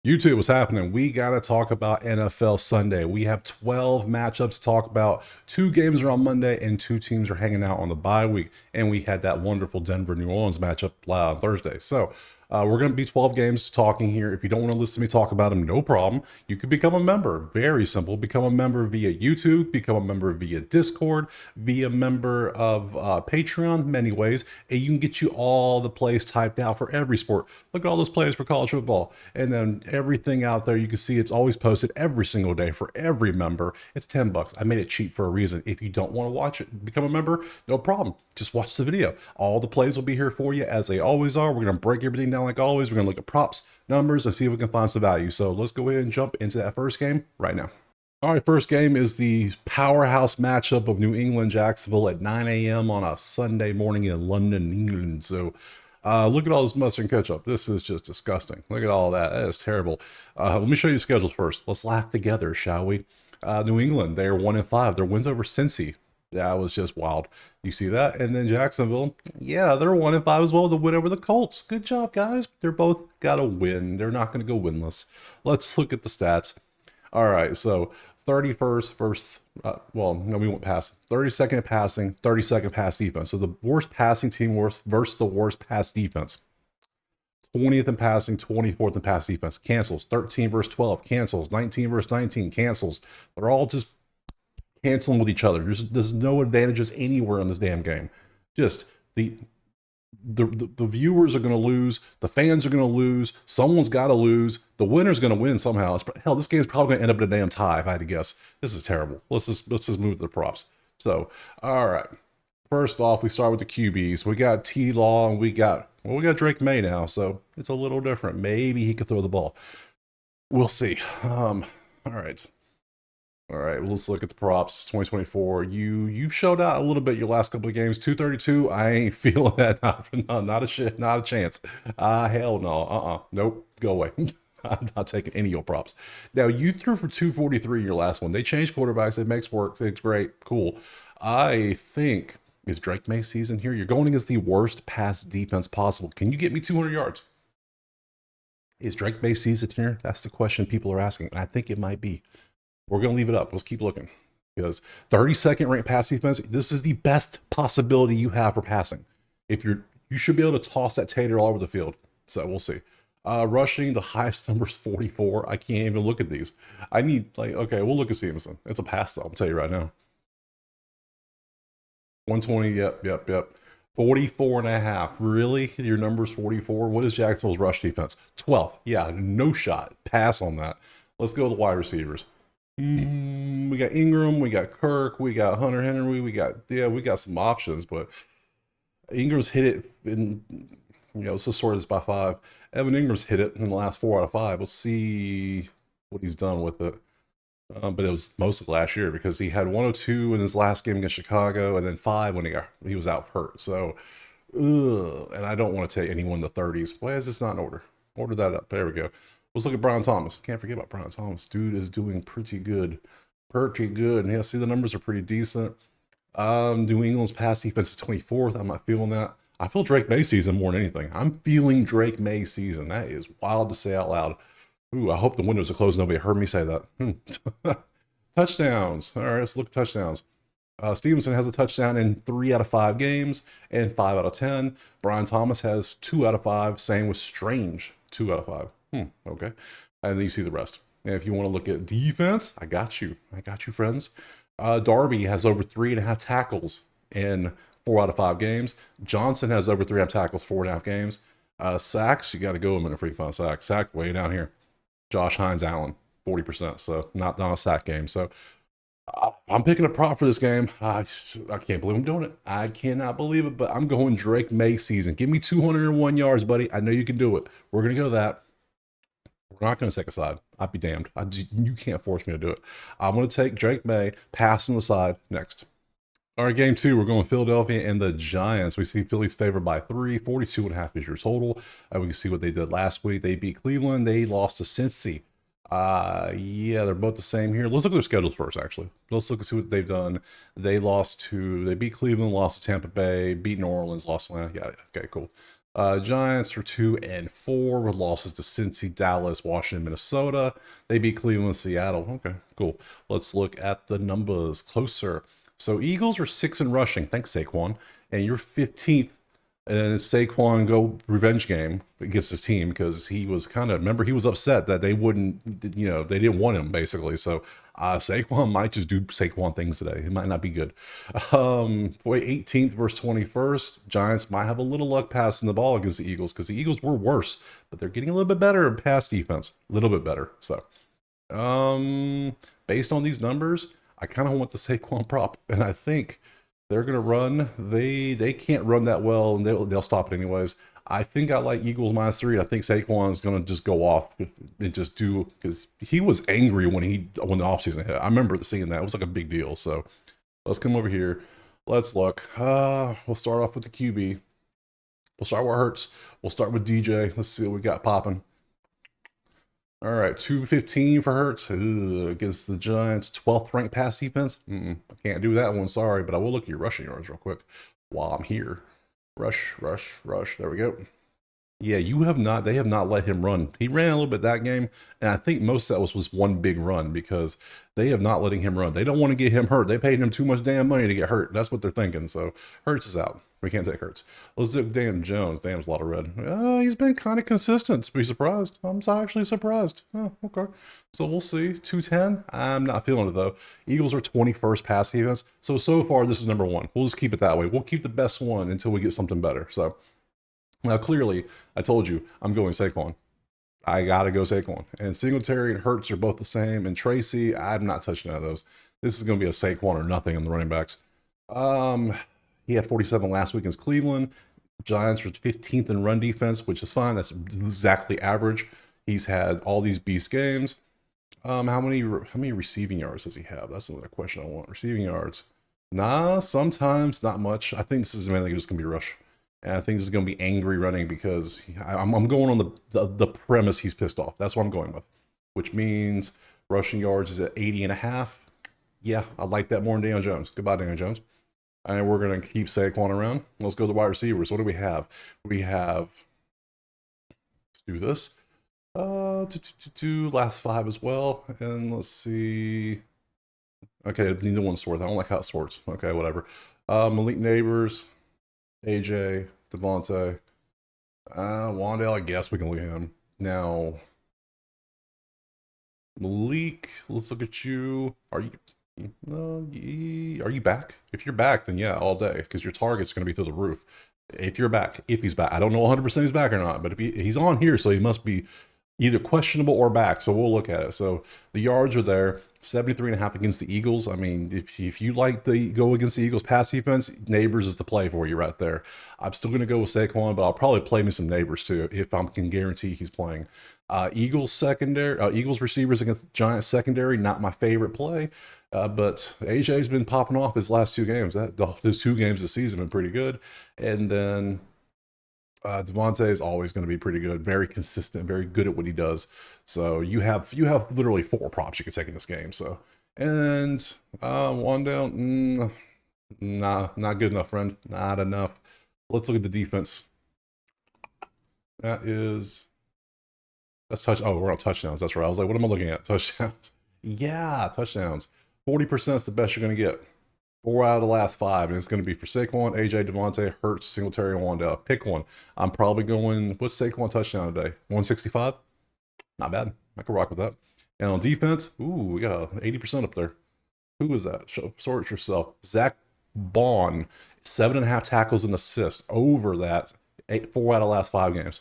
YouTube, what's happening? We got to talk about NFL Sunday. We have 12 matchups to talk about. 2 games are on Monday, and 2 teams are hanging out on the bye week. And we had that wonderful Denver-New Orleans matchup on Thursday. So we're going to be 12 games talking here. If you don't want to listen to me talk about them, no problem. You can become a member. Very simple. Become a member via YouTube, become a member via Discord, be a member of Patreon, many ways. And you can get you all the plays typed out for every sport. Look at all those plays for college football. And then everything out there, you can see it's always posted every single day for every member. It's $10. I made it cheap for a reason. If you don't want to watch it, become a member, no problem. Just watch the video. All the plays will be here for you as they always are. We're going to break everything down like always. We're going to look at props, numbers, and see if we can find some value. So let's go ahead and jump into that first game right now. All right, first game is the powerhouse matchup of New England, Jacksonville at 9 a.m. on a Sunday morning in London, England. So look at all this mustard and ketchup. This is just disgusting. Look at all that. That is terrible. Let me show you the schedule first. Let's laugh together, shall we? New England, they're 1-5. Their wins over Cincy. That was just wild. You see that? And then Jacksonville, yeah, they're 1-5 as well. The win over the Colts. Good job, guys. They're both got to win. They're not going to go winless. Let's look at the stats. All right, so 31st, well, no, we won't pass. 32nd passing, 32nd pass defense. So the worst passing team versus the worst pass defense. 20th in passing, 24th in pass defense. Cancels. 13 versus 12. Cancels. 19 versus 19. Cancels. They're all just canceling with each other. There's no advantages anywhere in this damn game. Just the viewers are going to lose. The fans are going to lose. Someone's got to lose. The winner's going to win somehow. Hell, this game's probably going to end up in a damn tie if I had to guess. This is terrible. Let's just move to the props. So, all right. First off, we start with the QBs. We got T-Law and we got Drake May now. So it's a little different. Maybe he could throw the ball. We'll see. All right. All right, well, let's look at the props. 2024. You showed out a little bit your last couple of games. 232. I ain't feeling that. Not a chance. Hell no. Nope. Go away. I'm not taking any of your props. Now you threw for 243 in your last one. They changed quarterbacks. It makes work. It's great. Cool. I think is Drake May season here. You're going against the worst pass defense possible. Can you get me 200 yards? Is Drake May season here? That's the question people are asking. And I think it might be. We're going to leave it up. Let's keep looking. Because 32nd ranked pass defense, this is the best possibility you have for passing. You should be able to toss that tater all over the field. So we'll see. Rushing, the highest number is 44. I can't even look at these. I need, okay, we'll look at Stevenson. It's a pass, though. I'll tell you right now. 120, yep. 44.5. Really? Your number's 44? What is Jacksonville's rush defense? 12. Yeah, no shot. Pass on that. Let's go to the wide receivers. We got Ingram, we got Kirk, we got Hunter Henry, we got some options, but Ingram's hit it in, let's just sort this by 5. Evan Ingram's hit it in the last 4 out of 5. We'll see what he's done with it. But it was mostly last year because he had 102 in his last game against Chicago and then 5 when he was out hurt. So, and I don't want to take anyone in the 30s. Why is this not in order? Order that up. There we go. Let's look at Brian Thomas. Can't forget about Brian Thomas. Dude is doing pretty good. And yeah, see, the numbers are pretty decent. New England's pass defense is 24th. I'm not feeling that. I feel Drake May season more than anything. I'm feeling Drake May season. That is wild to say out loud. Ooh, I hope the windows are closed. Nobody heard me say that. Touchdowns. All right, let's look at touchdowns. Stevenson has a touchdown in 3 out of 5 games and 5 out of 10. Brian Thomas has 2 out of 5. Same with Strange, 2 out of 5. Okay. And then you see the rest. And if you want to look at defense, I got you, friends. Darby has over 3.5 tackles in 4 out of 5 games. Johnson has over 3.5 tackles, 4.5 games. Sacks, you got to go a minute for you to find sack. Sack way down here. Josh Hines Allen, 40%. So not a sack game. So I'm picking a prop for this game. I can't believe I'm doing it. I cannot believe it, but I'm going Drake May season. Give me 201 yards, buddy. I know you can do it. We're going to go that. We're not going to take a side. I'd be damned. You can't force me to do it. I'm going to take Drake May, pass on the side next. All right, game 2, we're going Philadelphia and the Giants. We see Philly's favored by 3, 42.5 is your total. We can see what they did last week. They beat Cleveland. They lost to Cincy. Yeah, they're both the same here. Let's look at their schedules first, actually. Let's look and see what they've done. They beat Cleveland, lost to Tampa Bay, beat New Orleans, lost to Atlanta. Yeah, okay, cool. Giants are 2-4 with losses to Cincy, Dallas, Washington, Minnesota. They beat Cleveland, Seattle. Okay, cool. Let's look at the numbers closer. So Eagles are 6 in rushing. Thanks, Saquon. And you're 15th. And Saquon go revenge game against his team because he was remember, he was upset that they wouldn't, they didn't want him basically. So Saquon might just do Saquon things today. It might not be good. 18th versus 21st. Giants might have a little luck passing the ball against the Eagles because the Eagles were worse, but they're getting a little bit better in pass defense. A little bit better. So based on these numbers, I kind of want the Saquon prop. And I think they're going to run. They can't run that well, and they'll stop it anyways. I think I like Eagles -3. I think Saquon's going to just go off and just do, because he was angry when the offseason hit. I remember seeing that. It was like a big deal. So let's come over here. Let's look. We'll start off with the QB. We'll start with Hurts. We'll start with DJ. Let's see what we got popping. All right, 215 for Hurts against the Giants. 12th ranked pass defense. I can't do that one, sorry, but I will look at your rushing yards real quick while I'm here. Rush. There we go. Yeah, they have not let him run. He ran a little bit that game, and I think most of that was one big run because they have not letting him run. They don't want to get him hurt. They paid him too much damn money to get hurt. That's what they're thinking. So Hurts is out. We can't take Hurts. Let's do Dan Jones. Dan's a lot of red. He's been kind of consistent. To be surprised. I'm actually surprised. Oh, okay. So we'll see. 210. I'm not feeling it though. Eagles are 21st pass defense. So far this is number one. We'll just keep it that way. We'll keep the best one until we get something better. So now clearly, I told you I'm going Saquon. I gotta go Saquon. And Singletary and Hurts are both the same. And Tracy, I'm not touching none of those. This is gonna be a Saquon or nothing on the running backs. He had 47 last week against Cleveland. Giants were 15th in run defense, which is fine. That's exactly average. He's had all these beast games. How many receiving yards does he have? That's another question I want. Receiving yards. Nah, sometimes not much. I think this is mainly just gonna be rush. And I think this is going to be angry running because I'm going on the premise he's pissed off. That's what I'm going with, which means rushing yards is at 80.5. Yeah, I like that more than Daniel Jones. Goodbye, Daniel Jones. And we're going to keep Saquon around. Let's go to the wide receivers. What do we have? Let's do this. Last 5 as well. And let's see. Okay, neither one's sorts. I don't like how it sorts. Okay, whatever. Malik Neighbors. AJ, Devontae, Wandale, I guess we can look at him. Now, Malik, let's look at you. Are you back? If you're back, then yeah, all day, because your target's going to be through the roof. If he's back. I don't know 100% he's back or not, but if he's on here, so he must be either questionable or back, so we'll look at it. So the yards are there. 73.5 against the Eagles. I mean, if you like the go against the Eagles pass defense, Neighbors is the play for you right there. I'm still going to go with Saquon, but I'll probably play me some Neighbors too if I can guarantee he's playing. Eagles receivers against Giants secondary, not my favorite play, but AJ's been popping off his last 2 games. Those 2 games this season have been pretty good, and then Devontae is always going to be pretty good, very consistent, very good at what he does. So you have literally 4 props you can take in this game. So, and one down, not good enough, friend, not enough. Let's look at the defense. That's touch. Oh, we're on touchdowns. That's right. I was like, what am I looking at? Touchdowns. Yeah, touchdowns. 40% is the best you're going to get. 4 out of the last 5, and it's going to be for Saquon, AJ, Devontae, Hurts, Singletary, and Wandale. Pick one. I'm probably going, what's Saquon touchdown today? 165? Not bad. I can rock with that. And on defense, we got 80% up there. Who is that? Sort yourself. Zach Bond, 7.5 tackles and assists. Over that, 4 out of the last 5 games.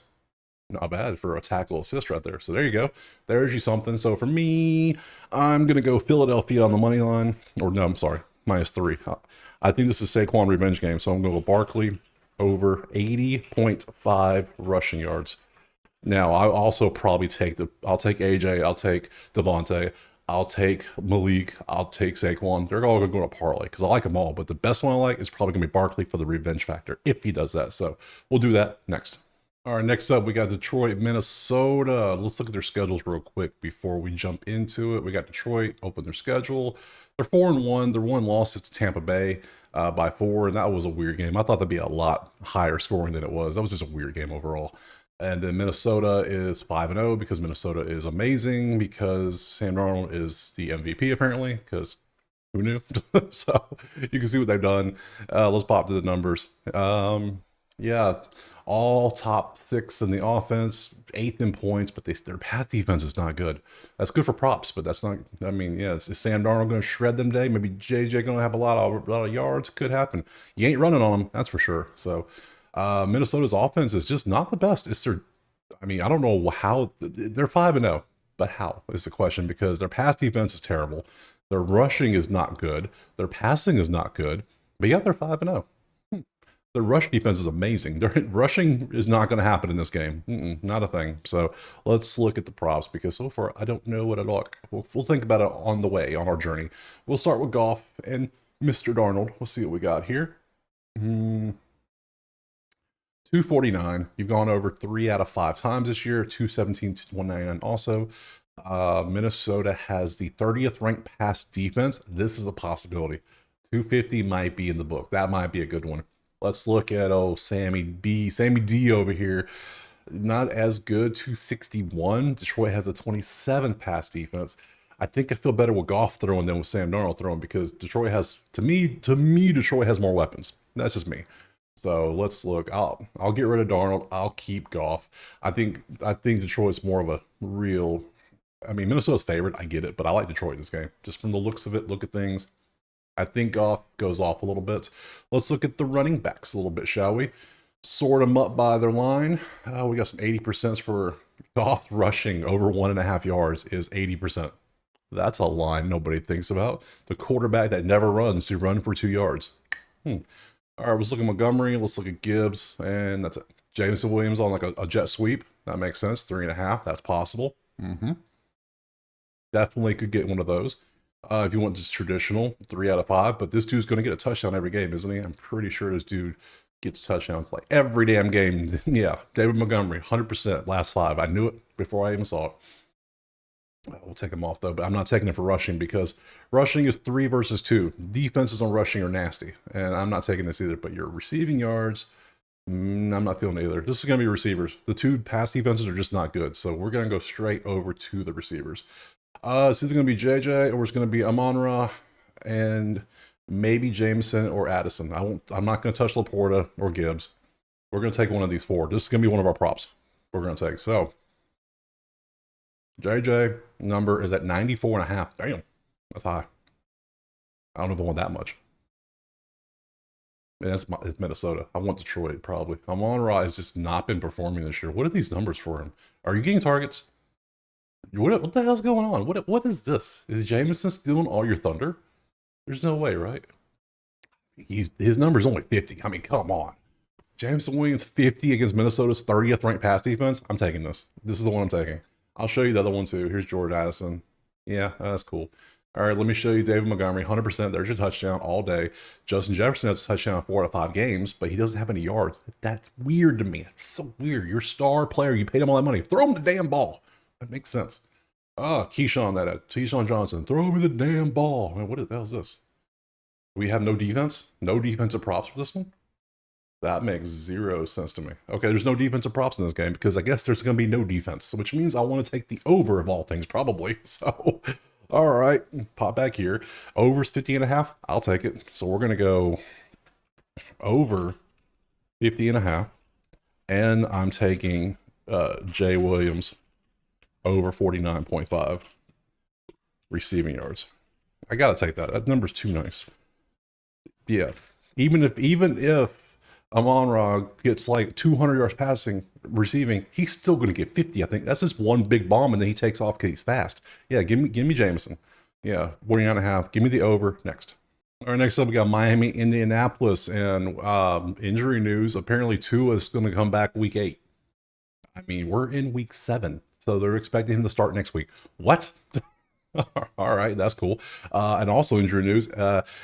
Not bad for a tackle assist right there. So there you go. There's you something. So for me, I'm going to go Philadelphia on the money line. Or no, I'm sorry. -3. I think this is Saquon revenge game, so I'm going to go Barkley over 80.5 rushing yards. Now, I'll also probably I'll take AJ, I'll take Devontae, I'll take Malik, I'll take Saquon. They're all going to go to parlay because I like them all, but the best one I like is probably going to be Barkley for the revenge factor if he does that. So we'll do that next. All right, next up, we got Detroit, Minnesota. Let's look at their schedules real quick before we jump into it. We got Detroit, open their schedule. They're 4-1. Their one loss is to Tampa Bay by 4, and that was a weird game. I thought that'd be a lot higher scoring than it was. That was just a weird game overall. And then Minnesota is 5-0 because Minnesota is amazing, because Sam Darnold is the MVP apparently, because who knew? So you can see what they've done. Let's pop to the numbers. Yeah, all top 6 in the offense, 8th in points, but their pass defense is not good. That's good for props, but that's not. I mean, yeah, is Sam Darnold going to shred them today? Maybe JJ going to have a lot of yards. Could happen. You ain't running on them, that's for sure. So Minnesota's offense is just not the best. It's their. I mean, I don't know how they're 5-0, but how is the question, because their pass defense is terrible. Their rushing is not good. Their passing is not good. But yet they're 5-0. The rush defense is amazing. Rushing is not going to happen in this game. Not a thing. So let's look at the props, because so far I don't know what to look. We'll think about it on the way, on our journey. We'll start with Goff and Mr. Darnold. We'll see what we got here. 249. You've gone over 3 out of 5 times this year. 217 to 199 also. Minnesota has the 30th ranked pass defense. This is a possibility. 250 might be in the book. That might be a good one. Let's look at, Sammy D over here. Not as good, 261. Detroit has a 27th pass defense. I think I feel better with Goff throwing than with Sam Darnold throwing, because Detroit has, to me, Detroit has more weapons. That's just me. So let's look. I'll get rid of Darnold. I'll keep Goff. I think Detroit's more of a real. I mean, Minnesota's favorite. I get it, but I like Detroit in this game, just from the looks of it. Look at things. I think Goff goes off a little bit. Let's look at the running backs a little bit, shall we? Sort them up by their line. We got some 80% for Goff. Rushing over 1.5 yards is 80%. That's a line nobody thinks about. The quarterback that never runs to run for 2 yards. All right, let's look at Montgomery. Let's look at Gibbs, and that's it. Jameson Williams on like a jet sweep. That makes sense. 3.5. That's possible. Definitely could get one of those. If you want just traditional, 3 out of 5, but this dude's going to get a touchdown every game, isn't he? I'm pretty sure this dude gets touchdowns like every damn game. Yeah, David Montgomery, 100%, last 5. I knew it before I even saw it. We'll take him off though, but I'm not taking it for rushing, because rushing is 3 versus 2. Defenses on rushing are nasty, and I'm not taking this either. But your receiving yards, I'm not feeling either. This is going to be receivers. The 2 pass defenses are just not good, so we're going to go straight over to the receivers. It's either going to be JJ or it's going to be Amon-Ra and maybe Jameson or Addison. I'm not going to touch Laporta or Gibbs. We're going to take one of these 4. This is going to be one of our props we're going to take. So JJ number is at 94.5. Damn, that's high. I don't know if I want that much. And it's Minnesota. I want Detroit probably. Amon-Ra has just not been performing this year. What are these numbers for him? Are you getting targets? What the hell's going on? What is this? Is Jameson stealing all your thunder? There's no way, right? His number's only 50. I mean, come on. Jameson Williams 50 against Minnesota's 30th ranked pass defense. I'm taking this. This is the one I'm taking. I'll show you the other one too. Here's Jordan Addison. Yeah, that's cool. All right, let me show you David Montgomery. 100%. There's your touchdown all day. Justin Jefferson has a touchdown in 4 out of 5 games, but he doesn't have any yards. That's weird to me. It's so weird. You're a star player. You paid him all that money. Throw him the damn ball. That makes sense. Keyshawn Johnson. Throw me the damn ball. Man, what the hell is this? We have no defense? No defensive props for this one? That makes 0 sense to me. Okay, there's no defensive props in this game, because I guess there's going to be no defense, which means I want to take the over of all things, probably. So, all right, pop back here. Over's 50.5. I'll take it. So we're going to go over 50.5. And I'm taking Jay Williams over 49.5 receiving yards. I got to take that. That number's too nice. Yeah. Even if Amon-Ra gets like 200 yards receiving, he's still going to get 50. I think that's just one big bomb, and then he takes off because he's fast. Yeah, give me Jameson. Yeah, 49.5. Give me the over next. All right, next up we got Miami, Indianapolis, and injury news. Apparently Tua is going to come back week 8. I mean, we're in week 7, so they're expecting him to start next week. What? All right, that's cool. And also injury news,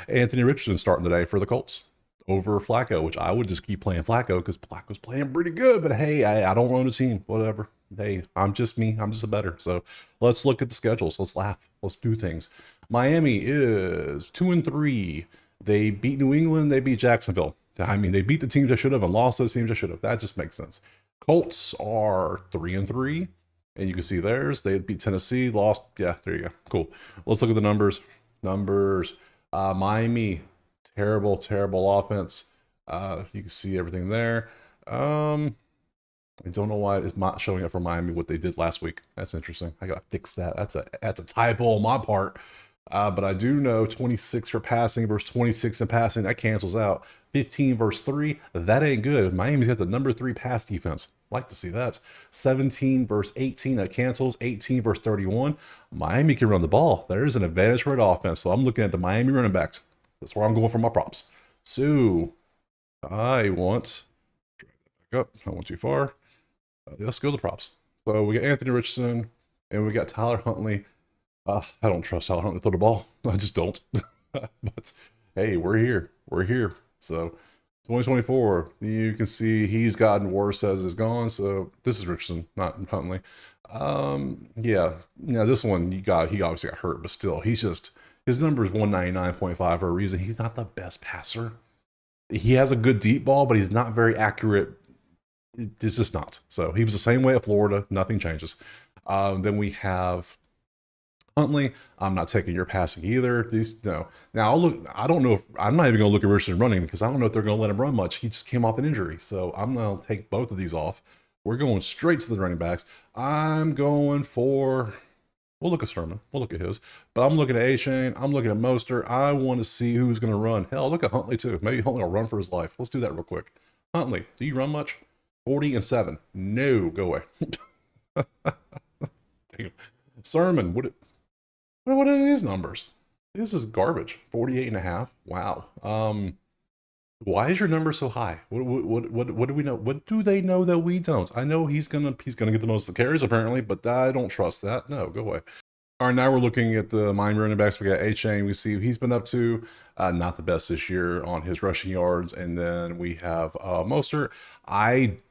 Anthony Richardson starting today for the Colts. over Flacco, which I would just keep playing Flacco because Flacco's playing pretty good. But hey, I don't own a team. Whatever. Hey, I'm just me. I'm just a better. So let's look at the schedules. Let's laugh. Let's do things. Miami is 2-3. They beat New England. They beat Jacksonville. I mean, they beat the teams I should have and lost those teams I should have. That just makes sense. Colts are 3-3. And you can see theirs. They beat Tennessee, lost. Yeah, there you go. Cool. Let's look at the numbers. Miami, terrible offense. You can see everything there. I don't know why it's not showing up for Miami what they did last week. That's interesting. I gotta fix that. That's a typo on my part. But I do know 26 for passing versus 26 in passing. That cancels out. 15 versus 3. That ain't good. Miami's got the number 3 pass defense. Like to see that. 17 versus 18. That cancels. 18 versus 31. Miami can run the ball. There's an advantage for an offense. So I'm looking at the Miami running backs. That's where I'm going for my props. So I want... Back up. I went too far. Let's go to the props. So we got Anthony Richardson and we got Tyler Huntley. I don't trust Tyler Huntley to throw the ball. I just don't. But hey, we're here. We're here. So 2024, you can see he's gotten worse as it's gone. So this is Richardson, not Huntley. Yeah. Now this one he obviously got hurt, but still, he's just his number is 199.5 for a reason. He's not the best passer. He has a good deep ball, but he's not very accurate. It's just not. So he was the same way at Florida. Nothing changes. Then we have Huntley. I'm not taking your passing either. No. Now I'll look. I don't know if I'm not even going to look at Richardson running because I don't know if they're going to let him run much. He just came off an injury, so I'm going to take both of these off. We're going straight to the running backs. I'm going for. We'll look at Sermon. We'll look at his. But I'm looking at A-Chain. I'm looking at Mostert. I want to see who's going to run. Hell, look at Huntley too. Maybe Huntley will run for his life. Let's do that real quick. Huntley, do you run much? 40-7. No, go away. Damn. Sermon, what are these numbers? This is garbage. 48.5. Wow. Why is your number so high? What do we know? What do they know that we don't? I know he's gonna get the most of the carries apparently, but I don't trust that. No, go away. All right, now we're looking at the Miami running backs. We got A-Chain. We see he's been up to not the best this year on his rushing yards, and then we have Mostert.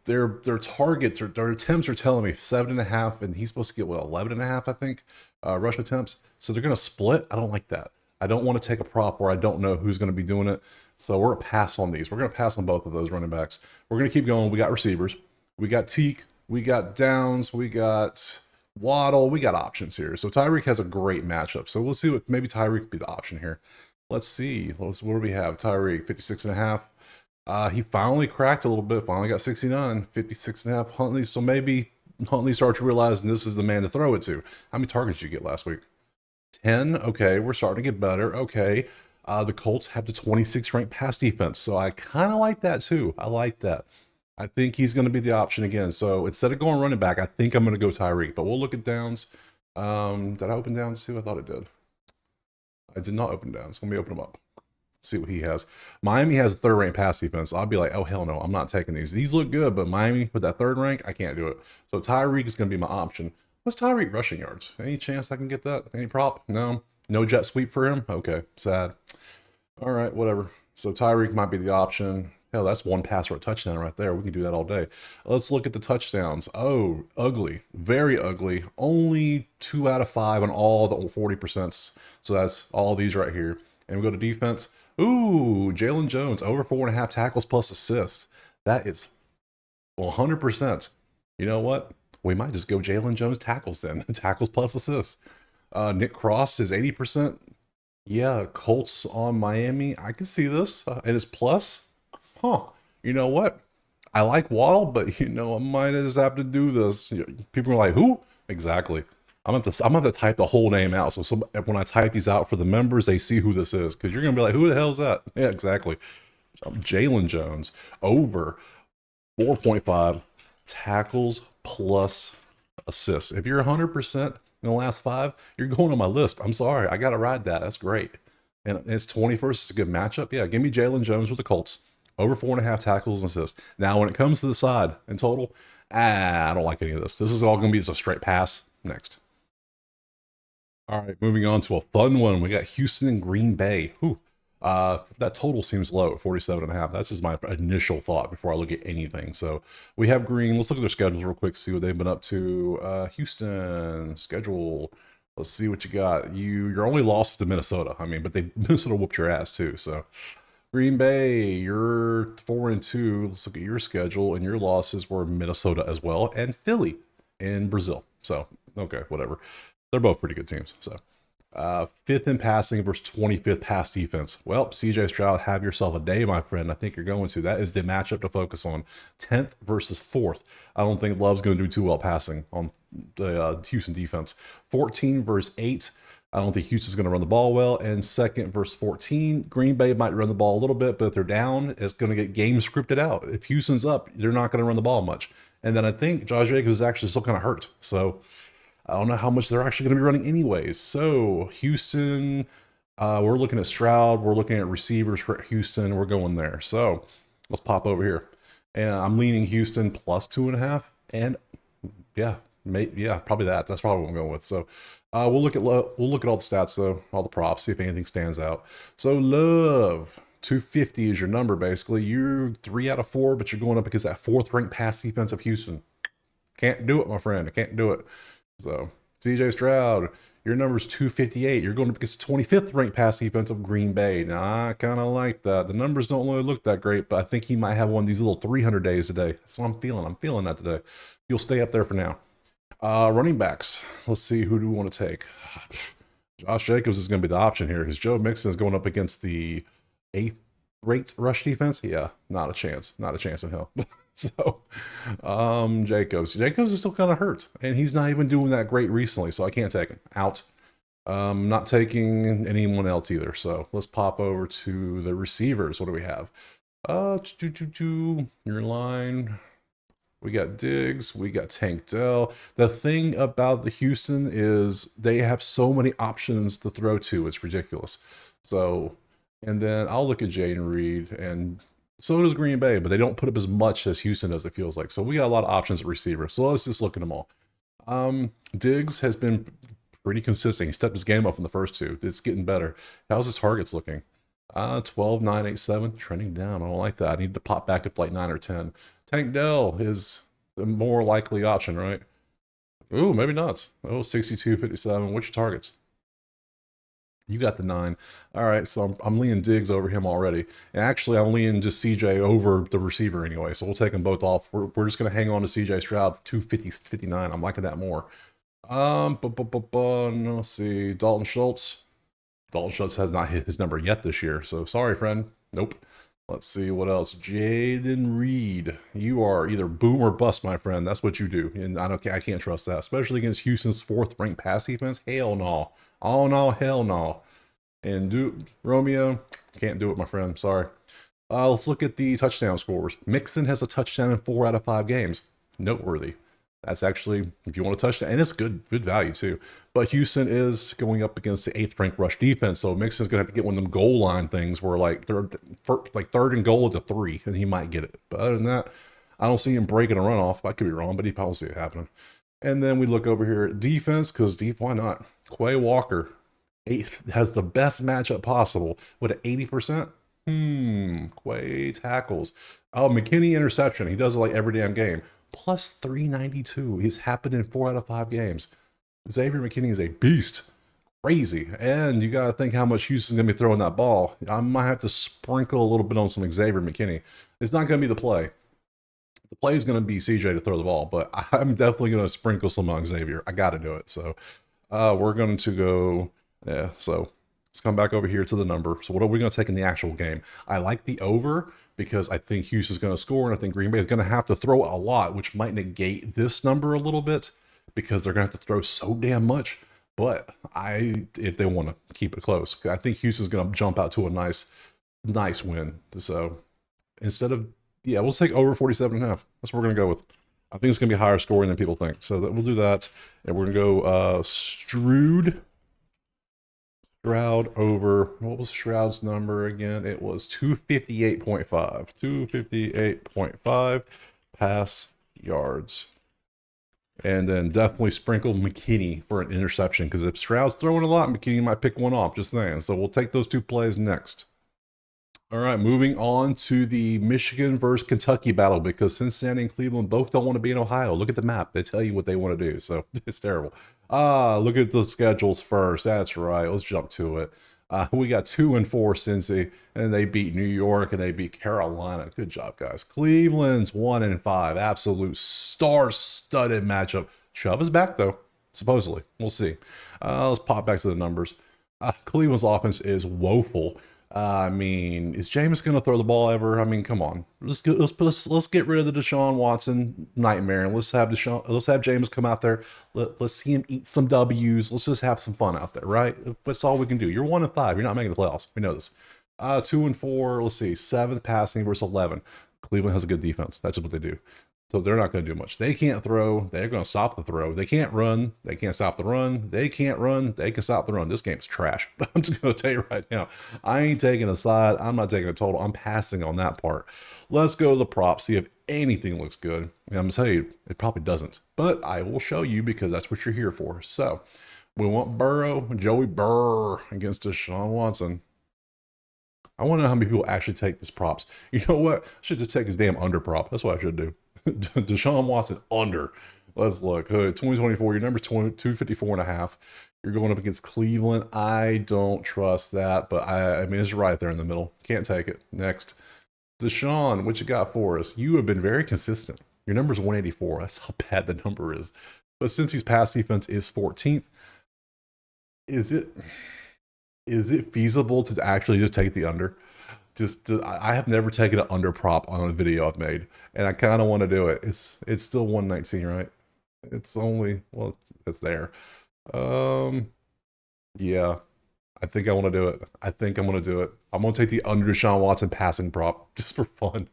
Their targets or their attempts are telling me 7.5, and he's supposed to get 11.5, I think, rush attempts. So they're gonna split. I don't like that. I don't want to take a prop where I don't know who's going to be doing it. So we're going to pass on these. We're going to pass on both of those running backs. We're going to keep going. We got receivers. We got Teak. We got Downs. We got Waddle. We got options here. So Tyreek has a great matchup. So we'll see what maybe Tyreek could be the option here. Let's see. What do we have? Tyreek, 56.5. He finally cracked a little bit. Finally got 69. 56.5. Huntley. So maybe Huntley starts realizing this is the man to throw it to. How many targets did you get last week? 10. Okay, we're starting to get better. Okay. The Colts have the 26th ranked pass defense, so I kind of like that too. I like that. I think he's going to be the option again. So instead of going running back, I think I'm going to go Tyreek, but we'll look at Downs. Did I open Downs too? I thought it did. I did not open Downs. Let me open him up. See what he has. Miami has a 3rd ranked pass defense. So I'll be like, oh, hell no, I'm not taking these. These look good, but Miami with that 3rd rank, I can't do it. So Tyreek is going to be my option. What's Tyreek rushing yards? Any chance I can get that? Any prop? No? No jet sweep for him? Okay, sad. All right, whatever. So Tyreek might be the option. Hell, that's 1 pass for a touchdown right there. We can do that all day. Let's look at the touchdowns. Oh, ugly. Very ugly. Only 2 out of 5 on all the 40%. So that's all these right here. And we go to defense. Ooh, Jalen Jones, over 4.5 tackles plus assists. That is 100%. You know what? We might just go Jalen Jones tackles then. Tackles plus assists. Nick Cross is 80%. Yeah, Colts on Miami. I can see this. And it's plus. Huh. You know what? I like Waddle, but I might just have to do this. People are like, who? Exactly. I'm gonna have to type the whole name out. So when I type these out for the members, they see who this is. Because you're gonna be like, who the hell is that? Yeah, exactly. Jalen Jones over 4.5 tackles plus assists. If you're 100% in the last 5, you're going on my list. I'm sorry. I got to ride that. That's great. And it's 21st. It's a good matchup. Yeah, give me Jalen Jones with the Colts. Over 4.5 tackles and assists. Now, when it comes to the side in total, I don't like any of this. This is all going to be just a straight pass. Next. All right, moving on to a fun one. We got Houston and Green Bay. Whew. That total seems low at 47.5. That's just my initial thought before I look at anything. So we have green. Let's look at their schedules real quick, see what they've been up to. Houston schedule. Let's see what you got. Your only loss is to Minnesota. I mean, but Minnesota whooped your ass too. So Green Bay, you're 4-2. Let's look at your schedule, and your losses were Minnesota as well, and Philly in Brazil. So okay, whatever. They're both pretty good teams. So. Fifth in passing versus 25th pass defense. Well, CJ Stroud, have yourself a day, my friend. I think you're going to. That is the matchup to focus on. 10th versus 4th. I don't think Love's going to do too well passing on the Houston defense. 14 versus 8. I don't think Houston's going to run the ball well. And 2nd versus 14. Green Bay might run the ball a little bit, but if they're down, it's going to get game scripted out. If Houston's up, they're not going to run the ball much. And then I think Josh Jacobs is actually still kind of hurt. So I don't know how much they're actually going to be running anyways. So Houston, we're looking at Stroud. We're looking at receivers for Houston. We're going there. So let's pop over here. And I'm leaning Houston plus 2.5. And yeah, probably that. That's probably what I'm going with. So we'll look at all the stats though, all the props, see if anything stands out. So Love. 250 is your number basically. You're 3 out of 4, but you're going up against that 4th ranked pass defense of Houston. Can't do it, my friend. I can't do it. So, CJ Stroud, your number's 258. You're going up against 25th ranked pass defense of Green Bay. Now, I kind of like that. The numbers don't really look that great, but I think he might have one of these little 300 days today. That's what I'm feeling. I'm feeling that today. You'll stay up there for now. Running backs. Let's see, who do we want to take? Josh Jacobs is going to be the option here because Joe Mixon is going up against the 8th ranked rush defense. Yeah, not a chance. Not a chance in hell. So, Jacobs is still kind of hurt, and he's not even doing that great recently, so I can't take him out. Not taking anyone else either. So let's pop over to the receivers. What do we have? Your line. We got Diggs. We got Tank Dell. The thing about the Houston is they have so many options to throw to. It's ridiculous. So, and then I'll look at Jaden Reed, and so does Green Bay, but they don't put up as much as Houston does, it feels like. So we got a lot of options at receiver. So let's just look at them all. Diggs has been pretty consistent. He stepped his game up in the first 2. It's getting better. How's his targets looking? 12, 9, 8, 7. Trending down. I don't like that. I need to pop back up like 9 or 10. Tank Dell is the more likely option, right? Ooh, maybe not. Oh, 62, 57. What's your targets? You got the 9. All right, so I'm leaning Diggs over him already. And actually, I'm leaning just CJ over the receiver anyway, so we'll take them both off. We're just going to hang on to CJ Stroud, 250, 59. I'm liking that more. Let's see. Dalton Schultz. Dalton Schultz has not hit his number yet this year, so sorry, friend. Nope. Let's see what else. Jaden Reed. You are either boom or bust, my friend. That's what you do. And I can't trust that, especially against Houston's 4th ranked pass defense. Hell no. Oh no, hell no. And Romeo, can't do it, my friend. Sorry. Let's look at the touchdown scores. Mixon has a touchdown in 4 out of 5 games. Noteworthy. That's actually, if you want a touchdown, and it's good value too. But Houston is going up against the 8th ranked rush defense, so Mixon's gonna have to get one of them goal line things where like they're like 3rd and goal to 3, and he might get it. But other than that, I don't see him breaking a runoff. I could be wrong, but he probably see it happening. And then we look over here at defense, because why not? Quay Walker has the best matchup possible with an 80%. Quay tackles. Oh, McKinney interception. He does it like every damn game. Plus 392. He's happened in 4 out of 5 games. Xavier McKinney is a beast. Crazy. And you got to think how much Houston's going to be throwing that ball. I might have to sprinkle a little bit on some Xavier McKinney. It's not going to be the play. The play is going to be CJ to throw the ball, but I'm definitely going to sprinkle some on Xavier. I got to do it. So we're going to go, yeah, so let's come back over here to the number. So what are we going to take in the actual game? I like the over because I think Houston's going to score, and I think Green Bay is going to have to throw a lot, which might negate this number a little bit because they're going to have to throw so damn much. But if they want to keep it close, I think Houston's going to jump out to a nice win. So instead of, yeah, we'll take over 47.5. That's what we're going to go with. I think it's going to be higher scoring than people think. So we'll do that. And we're going to go Stroud over, what was Stroud's number again? It was 258.5. 258.5 pass yards. And then definitely sprinkle McKinney for an interception, because if Stroud's throwing a lot, McKinney might pick one off, just saying. So we'll take those 2 plays next. All right, moving on to the Michigan versus Kentucky battle because Cincinnati and Cleveland both don't want to be in Ohio. Look at the map; they tell you what they want to do, so it's terrible. Look at the schedules first. That's right. Let's jump to it. We got 2-4 Cincy, and they beat New York and they beat Carolina. Good job, guys. Cleveland's 1-5. Absolute star-studded matchup. Chubb is back though, supposedly. We'll see. Let's pop back to the numbers. Cleveland's offense is woeful. I mean, is Jameis going to throw the ball ever? I mean, come on. Let's get rid of the Deshaun Watson nightmare and let's have Jameis come out there. Let's see him eat some W's. Let's just have some fun out there, right? That's all we can do. You're 1-5. You're not making the playoffs. We know this. 2-4. Let's see. 7th passing versus 11. Cleveland has a good defense. That's what they do. So they're not going to do much. They can't throw. They're going to stop the throw. They can't run. They can't stop the run. They can't run. They can stop the run. This game's trash. I'm just going to tell you right now. I ain't taking a side. I'm not taking a total. I'm passing on that part. Let's go to the props. See if anything looks good. And I'm going to tell you, it probably doesn't. But I will show you because that's what you're here for. So we want Burrow, Joey Burr against Deshaun Watson. I want to know how many people actually take this props. You know what? I should just take his damn under prop. That's what I should do. Deshaun Watson under. Let's look. 2024, your number's 254.5. You're going up against Cleveland. I don't trust that, but I mean, it's right there in the middle. Can't take it. Next. Deshaun, what you got for us? You have been very consistent. Your number's 184. That's how bad the number is. But since his pass defense is 14th, is it feasible to actually just take the under? I have never taken an under prop on a video I've made, and I kind of want to do it. It's still 119, right? It's only, well, it's there. Yeah, I think I want to do it. I think I'm going to do it. I'm going to take the under Deshaun Watson passing prop just for fun.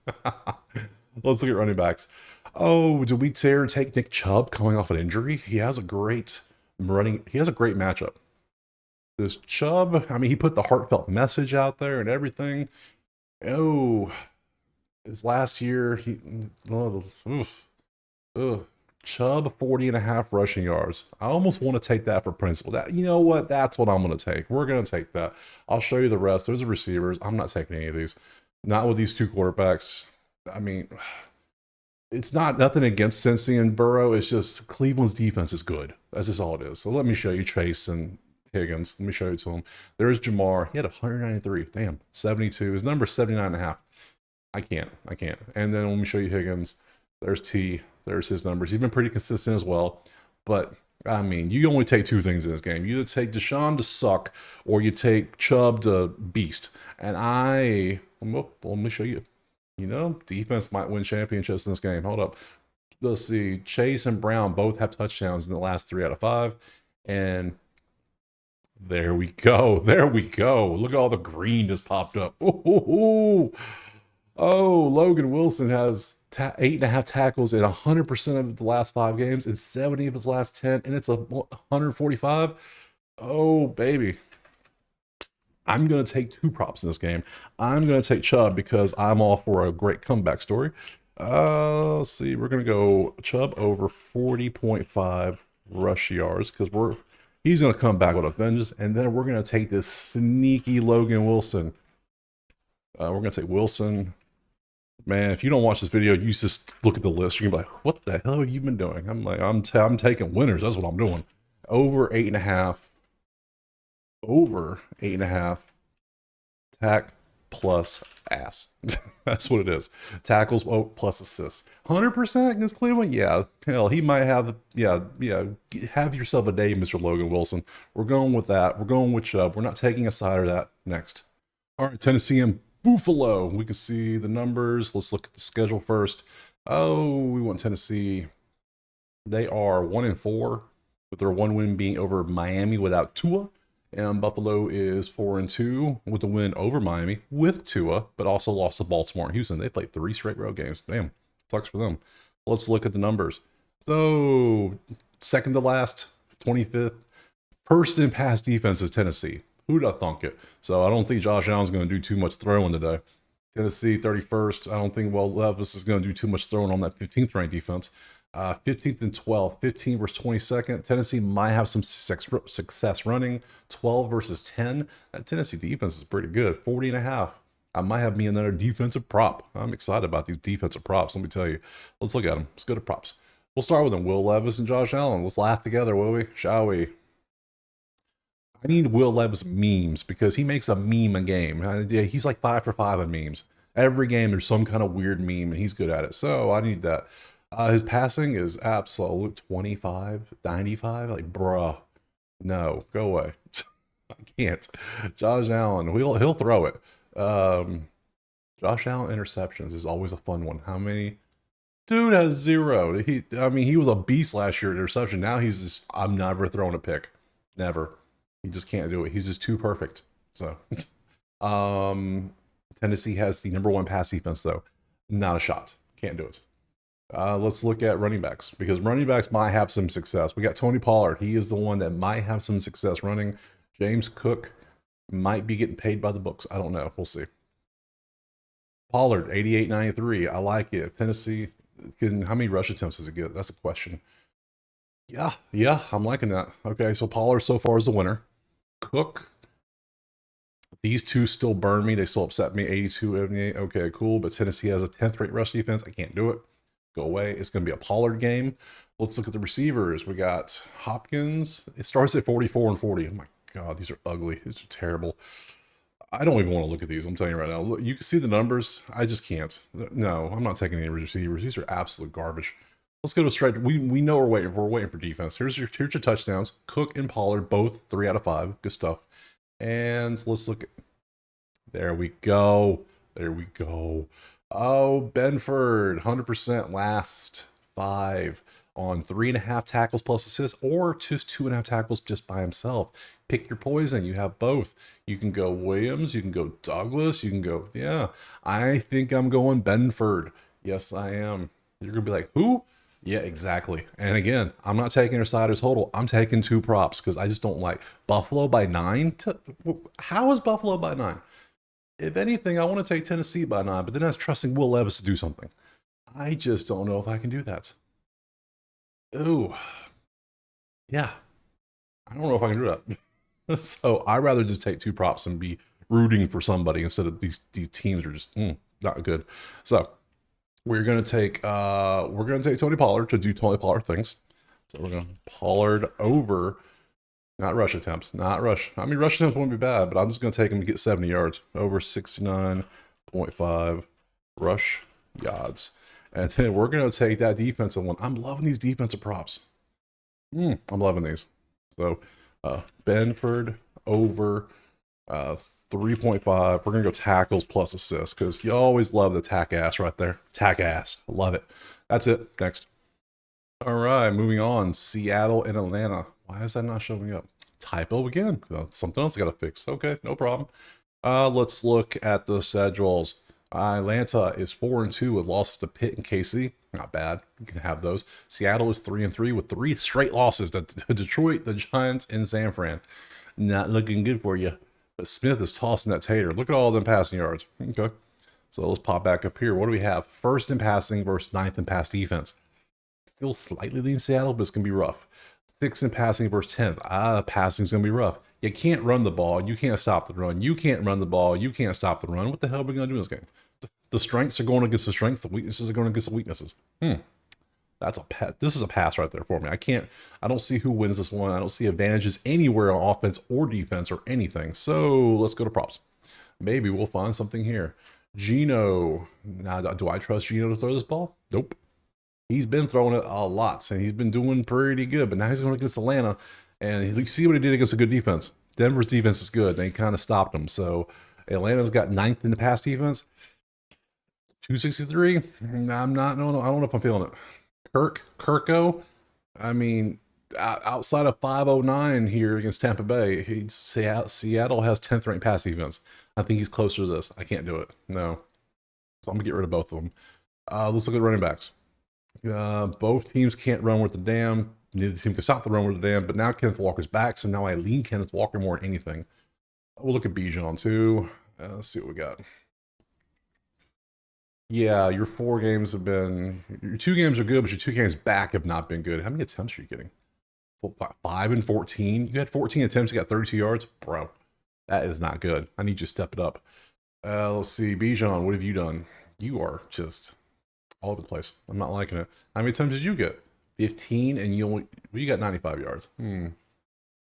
Let's look at running backs. Oh, do we take Nick Chubb coming off an injury? He has a great matchup. This Chubb, I mean, he put the heartfelt message out there and everything. Oh, his last year, Chubb 40.5 rushing yards. I almost want to take that for principle. You know what? That's what I'm going to take. We're going to take that. I'll show you the rest. Those are receivers. I'm not taking any of these. Not with these two quarterbacks. I mean, it's nothing against Cincy and Burrow. It's just Cleveland's defense is good. That's just all it is. So let me show you Chase and Higgins. Let me show you to him. There's Jamar. He had 193. Damn. 72. His number's 79.5. I can't. And then let me show you Higgins. There's T. There's his numbers. He's been pretty consistent as well. But, I mean, you only take two things in this game. You either take Deshaun to suck or you take Chubb to beast. And let me show you. You know, defense might win championships in this game. Hold up. Let's see. Chase and Brown both have touchdowns in the last 3 out of 5. And there we go. There we go. Look at all the green just popped up. Oh, Logan Wilson has 8.5 tackles in 100% of the last 5 games and 70 of his last 10, and it's 145. Oh, baby. I'm going to take 2 props in this game. I'm going to take Chubb because I'm all for a great comeback story. Let's see. We're going to go Chubb over 40.5 rush yards because he's going to come back with a vengeance, and then we're going to take this sneaky Logan Wilson. We're going to take Wilson. Man, if you don't watch this video, you just look at the list. You're going to be like, what the hell have you been doing? I'm like, I'm taking winners. That's what I'm doing. Over 8.5. Over 8.5. Tack plus ass. That's what it is. Tackles plus assists. 100% against Cleveland? Yeah. Hell, he might have, yeah. Have yourself a day, Mr. Logan Wilson. We're going with that. We're going with Chubb. We're not taking a side of that. Next. All right, Tennessee and Buffalo. We can see the numbers. Let's look at the schedule first. Oh, we want Tennessee. They are 1-4, with their 1 win being over Miami without Tua. And Buffalo is 4-2 with the win over Miami with Tua, but also lost to Baltimore and Houston. They played 3 straight road games. Damn, sucks for them. Let's look at the numbers. So, second to last, 25th. First in pass defense is Tennessee. Who'd have thunk it? So I don't think Josh Allen's going to do too much throwing today. Tennessee, 31st. I don't think Will Levis is going to do too much throwing on that 15th ranked defense. 15th and 12th, 15 versus 22nd. Tennessee might have some success running. 12 versus 10. That Tennessee defense is pretty good. 40.5. I might have me another defensive prop. I'm excited about these defensive props. Let me tell you. Let's look at them. Let's go to props. We'll start with them. Will Levis and Josh Allen. Let's laugh together, will we? Shall we? I need Will Levis memes because he makes a meme a game. Yeah, he's like 5 for 5 in memes. Every game there's some kind of weird meme and he's good at it. So I need that. His passing is absolute 25, 95. Like, bruh, no, go away. I can't. Josh Allen, he'll throw it. Josh Allen interceptions is always a fun one. How many? Dude has 0. I mean, he was a beast last year at interception. Now he's just, I'm never throwing a pick. Never. He just can't do it. He's just too perfect. So, Tennessee has the #1 pass defense, though. Not a shot. Can't do it. Let's look at running backs because running backs might have some success. We got Tony Pollard. He is the one that might have some success running. James Cook might be getting paid by the books. I don't know. We'll see. Pollard, 88.93. I like it. Tennessee, how many rush attempts does it get? That's a question. Yeah, I'm liking that. Okay, so Pollard so far is the winner. Cook, these two still burn me. They still upset me. 82.78. Okay, cool. But Tennessee has a 10th rate rush defense. I can't do it. Go away. It's going to be a Pollard game. Let's look at the receivers. We got Hopkins. It starts at 44 and 40. Oh my God, these are ugly. These are terrible. I don't even want to look at these. I'm telling you right now. Look, you can see the numbers. I just can't. No, I'm not taking any receivers. These are absolute garbage. Let's go to straight. We know we're waiting for. We're waiting for defense. Here's your touchdowns. Cook and Pollard, both 3 out of 5. Good stuff. And let's look at. There we go. There we go. Oh, Benford, 100% last 5 on 3.5 tackles plus assists, or just 2.5 tackles just by himself. Pick your poison. You have both. You can go Williams. You can go Douglas. You can go, yeah. I think I'm going Benford. Yes, I am. You're going to be like, who? Yeah, exactly. And again, I'm not taking her side or total. I'm taking 2 props because I just don't like Buffalo by 9. How is Buffalo by 9? If anything, I want to take Tennessee by 9, but then that's trusting Will Levis to do something. I just don't know if I can do that. Ooh. Yeah. I don't know if I can do that. So I'd rather just take 2 props and be rooting for somebody instead of these teams are just not good. So we're gonna take Tony Pollard to do Tony Pollard things. So we're gonna Pollard over. Not rush attempts. Not rush. I mean, rush attempts won't be bad, but I'm just going to take him to get 70 yards. Over 69.5 rush yards. And then we're going to take that defensive one. I'm loving these defensive props. I'm loving these. So, Benford over 3.5. We're going to go tackles plus assists because you always love the tack ass right there. Tack ass. Love it. That's it. Next. All right, moving on. Seattle and Atlanta. Why is that not showing up? Typo again. Something else I got to fix. Okay, no problem. Let's look at the schedules. Atlanta is 4-2 with losses to Pitt and KC. Not bad. You can have those. Seattle is 3-3 with 3 straight losses to Detroit, the Giants, and San Fran. Not looking good for you. But Smith is tossing that tater. Look at all them passing yards. Okay. So let's pop back up here. What do we have? 1st in passing versus 9th in pass defense. Still slightly lean Seattle, but it's going to be rough. 6th in passing versus 10th. Passing's going to be rough. You can't run the ball. You can't stop the run. You can't run the ball. You can't stop the run. What the hell are we going to do in this game? The strengths are going against the strengths. The weaknesses are going against the weaknesses. That's this is a pass right there for me. I don't see who wins this one. I don't see advantages anywhere on offense or defense or anything. So let's go to props. Maybe we'll find something here. Geno. Now, do I trust Geno to throw this ball? Nope. He's been throwing it a lot, and he's been doing pretty good. But now he's going against Atlanta, and you see what he did against a good defense. Denver's defense is good. They kind of stopped him. So Atlanta's got 9th in the pass defense. 263. I'm not. No, I don't know if I'm feeling it. Kirko. I mean, outside of 509 here against Tampa Bay, Seattle has 10th ranked pass defense. I think he's closer to this. I can't do it. No. So I'm gonna get rid of both of them. Let's look at running backs. Both teams can't run with the dam. Neither team can stop the run with the dam. But now Kenneth Walker's back, so now I lean Kenneth Walker more than anything. We'll look at Bijan too. Let's see what we got. Yeah, your 4 games have been. Your 2 games are good, but your 2 games back have not been good. How many attempts are you getting? 5 and 14. You had 14 attempts. You got 32 yards, bro. That is not good. I need you to step it up. Let's see. Bijan, what have you done? You are just all over the place. I'm not liking it. How many times did you get? 15, and you got 95 yards.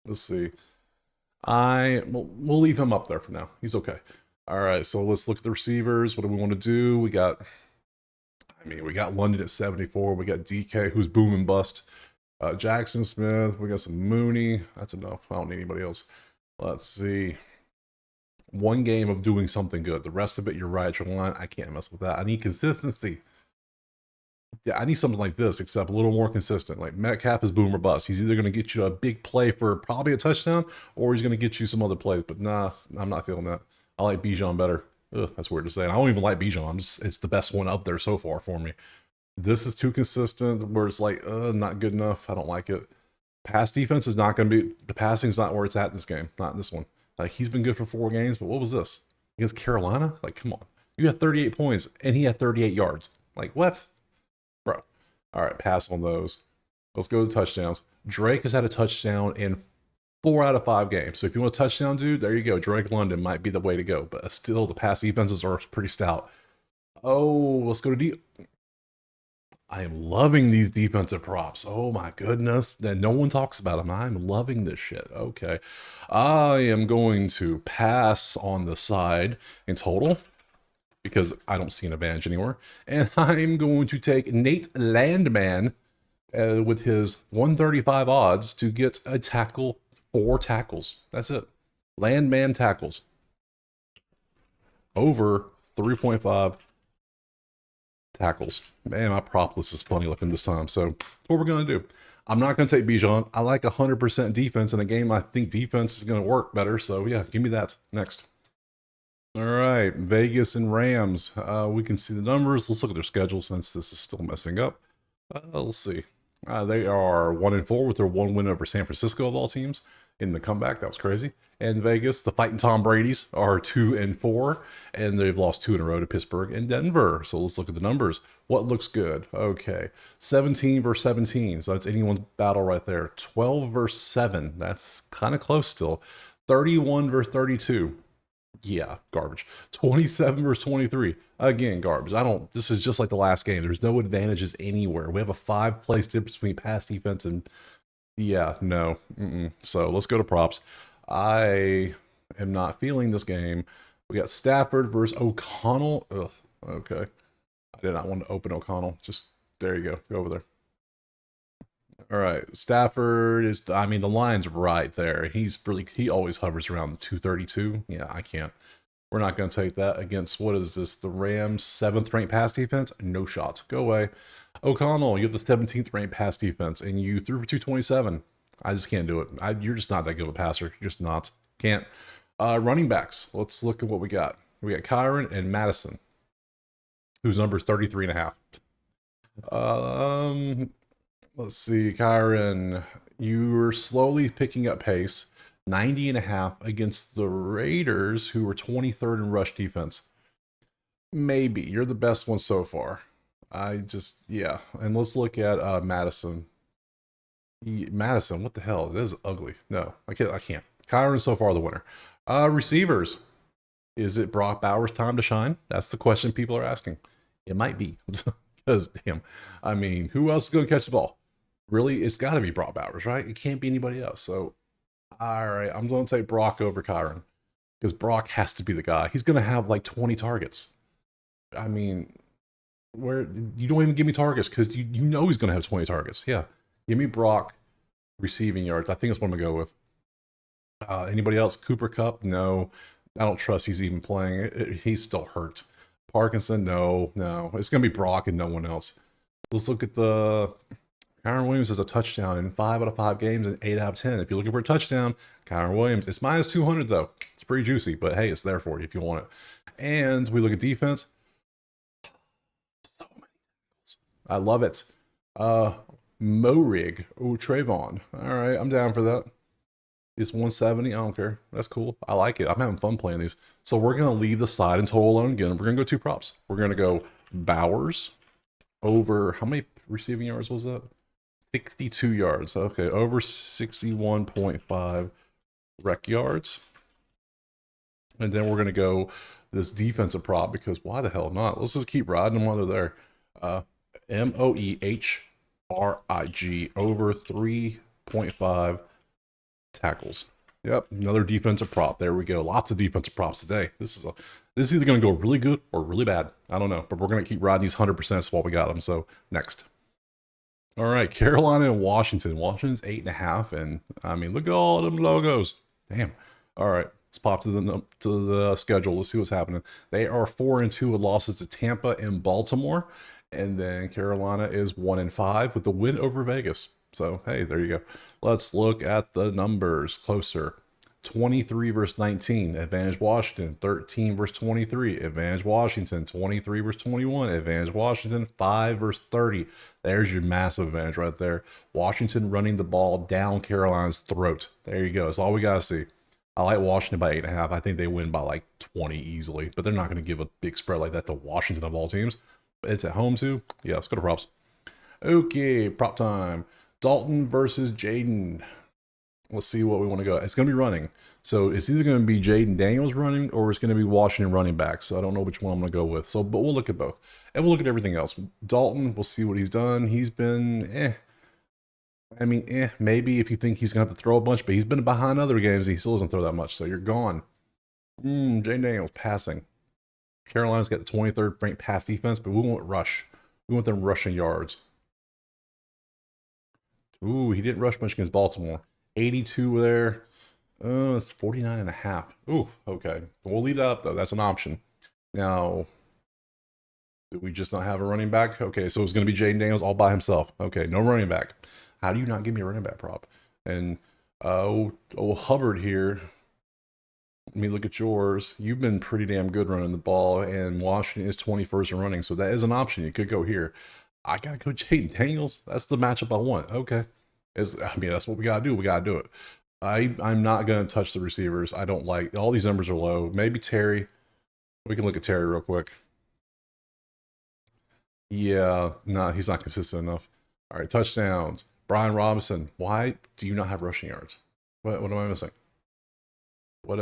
Let's see. We'll leave him up there for now. He's okay. All right, so let's look at the receivers. What do we want to do? We got London at 74. We got DK, who's boom and bust. Jackson Smith. We got some Mooney. That's enough. I don't need anybody else. Let's see. One game of doing something good. The rest of it, you're right, Trelawn. I can't mess with that. I need consistency. Yeah, I need something like this, except a little more consistent. Like Metcalf is boom or bust. He's either going to get you a big play for probably a touchdown, or he's going to get you some other plays. But nah, I'm not feeling that. I like Bijan better. Ugh, that's weird to say. And I don't even like Bijan. It's the best one up there so far for me. This is too consistent, where it's like, not good enough. I don't like it. Pass defense is not going to be, the passing's not where it's at in this game. Not in this one. Like, he's been good for 4 games, but what was this? Against Carolina? Like, come on. You had 38 points, and he had 38 yards. Like, what? Bro. All right, pass on those. Let's go to touchdowns. Drake has had a touchdown in 4 out of 5 games. So if you want a touchdown, dude, there you go. Drake London might be the way to go. But still, the pass defenses are pretty stout. Oh, let's go to D. I am loving these defensive props. Oh my goodness. That no one talks about them. I'm loving this shit. Okay. I am going to pass on the side in total because I don't see an advantage anymore. And I'm going to take Nate Landman with his 135 odds to get a tackle, 4 tackles. That's it. Landman tackles. Over 3.5 tackles. Man, my prop list is funny looking this time. So what we're going to do. I'm not going to take Bijan. I like 100% defense in a game. I think defense is going to work better. So yeah, give me that. Next. All right, Vegas and Rams. We can see the numbers. Let's look at their schedule since this is still messing up. Let's see. They are 1-4 with their 1 win over San Francisco of all teams in the comeback. That was crazy. And Vegas, the fighting Tom Brady's, are 2-4, and they've lost 2 in a row to Pittsburgh and Denver. So let's look at the numbers. What looks good? Okay, 17 versus 17. So that's anyone's battle right there. 12 versus 7. That's kind of close still. 31 versus 32. Yeah, garbage. 27 versus 23. Again, garbage. This is just like the last game. There's no advantages anywhere. We have a 5-place difference between pass defense and, yeah, no. So let's go to props. I am not feeling this game. We got Stafford versus O'Connell. Ugh, okay. I did not want to open O'Connell. Just, there you go. Go over there. All right, Stafford is, I mean, the line's right there. He always hovers around the 232. Yeah, I can't. We're not going to take that against, what is this, the Rams' 7th ranked pass defense? No shots. Go away. O'Connell, you have the 17th ranked pass defense, and you threw for 227. I just can't do it. You're just not that good of a passer. You're just not. Can't. Running backs. Let's look at what we got. We got Kyron and Madison, whose number is 33.5. Let's see, Kyron, you're slowly picking up pace. 90.5 against the Raiders, who were 23rd in rush defense. Maybe. You're the best one so far. Yeah. And let's look at Madison. Madison, what the hell? This is ugly. No, I can't. Kyron so far the winner. Receivers. Is it Brock Bowers' time to shine? That's the question people are asking. It might be. Because, damn, I mean, who else is going to catch the ball? Really, it's got to be Brock Bowers, right? It can't be anybody else. So, all right, I'm going to take Brock over Kyron. Because Brock has to be the guy. He's going to have like 20 targets. I mean, where you don't even give me targets because you know he's going to have 20 targets. Yeah. Give me Brock receiving yards. I think that's what I'm going to go with. Anybody else? Cooper Kupp? No. I don't trust he's even playing. He's still hurt. Parkinson? No. It's going to be Brock and no one else. Let's look at the... Kyron Williams has a touchdown in 5 out of 5 games and 8 out of 10. If you're looking for a touchdown, Kyron Williams. It's minus 200, though. It's pretty juicy, but hey, it's there for you if you want it. And we look at defense. So many tackles. I love it. Morig. Oh, Trayvon. All right, I'm down for that. It's 170. I don't care. That's cool. I like it. I'm having fun playing these. So we're going to leave the side and total alone again. We're going to go 2 props. We're going to go Bowers over, how many receiving yards was that? 62 yards. Okay, over 61.5 rec yards. And then we're going to go this defensive prop because why the hell not? Let's just keep riding them while they're there. Moehrig over 3.5 tackles. Yep, another defensive prop. There we go. Lots of defensive props today. This is either going to go really good or really bad. I don't know, but we're going to keep riding these 100% while we got them. So next. All right, Carolina and Washington. Washington's 8.5, and I mean, look at all them logos. Damn. All right, let's pop to the schedule. Let's see what's happening. They are 4-2 with losses to Tampa and Baltimore, and then Carolina is 1-5 with the win over Vegas. So hey, there you go. Let's look at the numbers closer. 23 versus 19, advantage Washington. 13 versus 23, advantage Washington. 23 versus 21, advantage Washington. 5 versus 30. There's your massive advantage right there. Washington running the ball down Carolina's throat. There you go. That's all we got to see. I like Washington by 8.5. I think they win by like 20 easily, but they're not going to give a big spread like that to Washington of all teams. But it's at home too. Yeah, let's go to props. Okay, prop time. Dalton versus Jaden. Let's see what we want to go. It's going to be running. So it's either going to be Jaden Daniels running or it's going to be Washington running back. So I don't know which one I'm going to go with. So, but we'll look at both. And we'll look at everything else. Dalton, we'll see what he's done. He's been, I mean, maybe if you think he's going to have to throw a bunch, but he's been behind other games. He still doesn't throw that much. So you're gone. Jaden Daniels passing. Carolina's got the 23rd ranked pass defense, but we want rush. We want them rushing yards. Ooh, he didn't rush much against Baltimore. 82 there. It's 49.5. Ooh, okay. We'll leave that up though. That's an option. Now, do we just not have a running back? Okay, so it's going to be Jaden Daniels all by himself. Okay, no running back. How do you not give me a running back prop? And Hubbard here. Let me look at yours. You've been pretty damn good running the ball, and Washington is 21st in running, so that is an option. You could go here. I gotta go Jaden Daniels. That's the matchup I want. Okay. I mean, that's what we gotta do. We gotta do it. I'm not gonna touch the receivers. I don't like all these numbers are low. Maybe Terry. We can look at Terry real quick. Yeah, no, he's not consistent enough. All right, touchdowns. Brian Robinson. Why do you not have rushing yards? What am I missing? What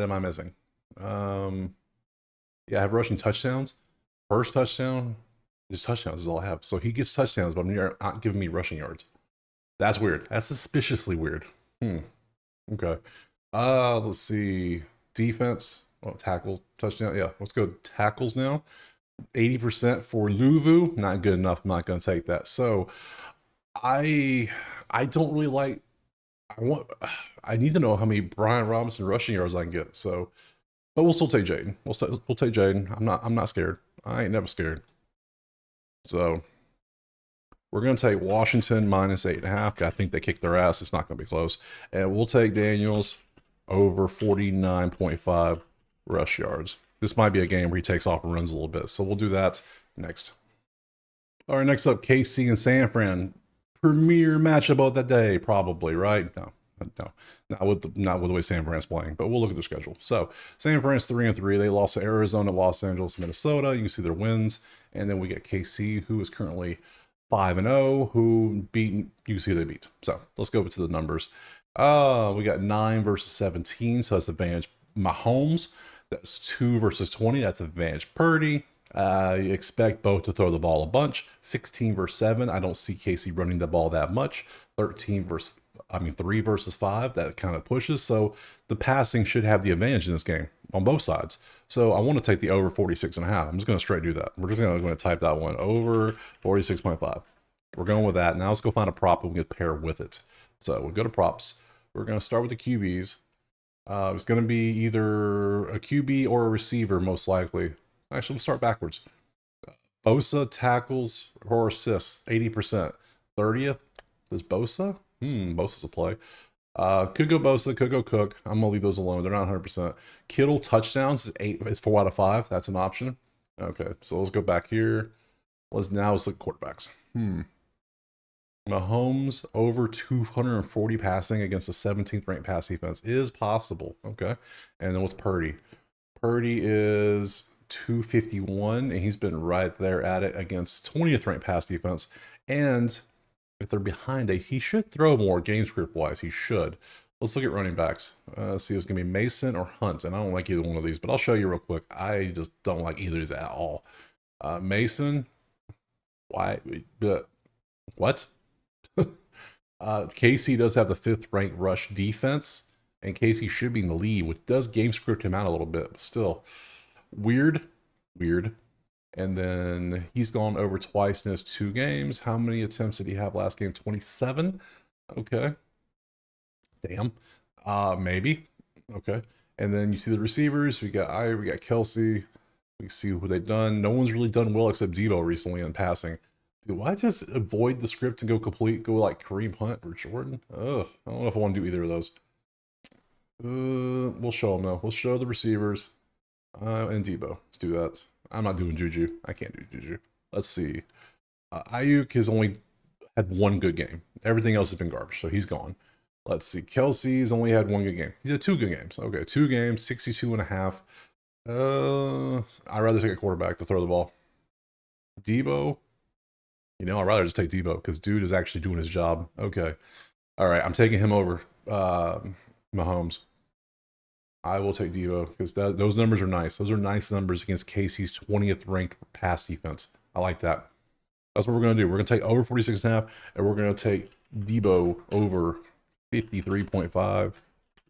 am I missing? Yeah, I have rushing touchdowns. First touchdown. His touchdowns is all I have. So he gets touchdowns, but you're not giving me rushing yards. That's weird. That's suspiciously weird. Okay. Let's see. Defense. Oh, tackle, touchdown. Yeah, let's go tackles now. 80% for Luvu. Not good enough. I'm not going to take that. So I don't really like. I need to know how many Brian Robinson rushing yards I can get. So, but we'll still take Jaden. We'll take Jaden. I'm not scared. I ain't never scared. So we're going to take Washington minus 8.5. I think they kicked their ass. It's not going to be close. And we'll take Daniels over 49.5 rush yards. This might be a game where he takes off and runs a little bit. So we'll do that next. All right, next up, KC and San Fran. Premier matchup of the day, probably, right? No. Not with the way San Fran's playing, but we'll look at their schedule. So San Fran's 3-3. They lost to Arizona, Los Angeles, Minnesota. You can see their wins. And then we get KC, who is currently 5-0, who beat, you can see who they beat. So let's go to the numbers. We got 9 versus 17, so that's advantage Mahomes. That's 2 versus 20, that's advantage Purdy. You expect both to throw the ball a bunch. 16 versus 7, I don't see KC running the ball that much. 3 versus 5, that kind of pushes. So the passing should have the advantage in this game on both sides. So I want to take the over 46.5. I'm just going to straight do that. We're just going to type that one over 46.5. We're going with that. Now let's go find a prop and we can pair with it. So we'll go to props. We're going to start with the QBs. It's going to be either a QB or a receiver, most likely. Actually, we'll start backwards. Bosa tackles or assists, 80%. 30th is Bosa. Bosa's a play. Could go Bosa, could go Cook. I'm gonna leave those alone. They're not 100%. Kittle touchdowns is 8. It's 4 out of 5. That's an option. Okay, so let's go back here. Let's look at quarterbacks. Mahomes over 240 passing against the 17th ranked pass defense is possible. Okay, and then what's Purdy? Purdy is 251, and he's been right there at it against 20th ranked pass defense. And if they're behind he should throw more game script wise. He should. Let's look at running backs. Let's see, it's going to be Mason or Hunt. And I don't like either one of these, but I'll show you real quick. I just don't like either of these at all. Mason, why? But what? Casey does have the 5th ranked rush defense, and Casey should be in the lead, which does game script him out a little bit, but still weird. And then he's gone over twice in his 2 games. How many attempts did he have last game? 27. Okay. Damn. Maybe. Okay. And then you see the receivers. We got Kelsey. We see who they've done. No one's really done well except Debo recently in passing. Do I just avoid the script and go like Kareem Hunt or Jordan? Ugh. I don't know if I want to do either of those. We'll show them though. We'll show the receivers and Debo. Let's do that. I'm not doing Juju. I can't do Juju. Let's see. Ayuk has only had 1 good game. Everything else has been garbage, so he's gone. Let's see. Kelsey's only had 1 good game. He's had 2 good games. Okay, 2 games, 62.5. I'd rather take a quarterback to throw the ball. Debo. I'd rather just take Debo because dude is actually doing his job. Okay. All right, I'm taking him over Mahomes. I will take Debo because those numbers are nice. Those are nice numbers against Casey's 20th ranked pass defense. I like that. That's what we're going to do. We're going to take over 46.5, and we're going to take Debo over 53.5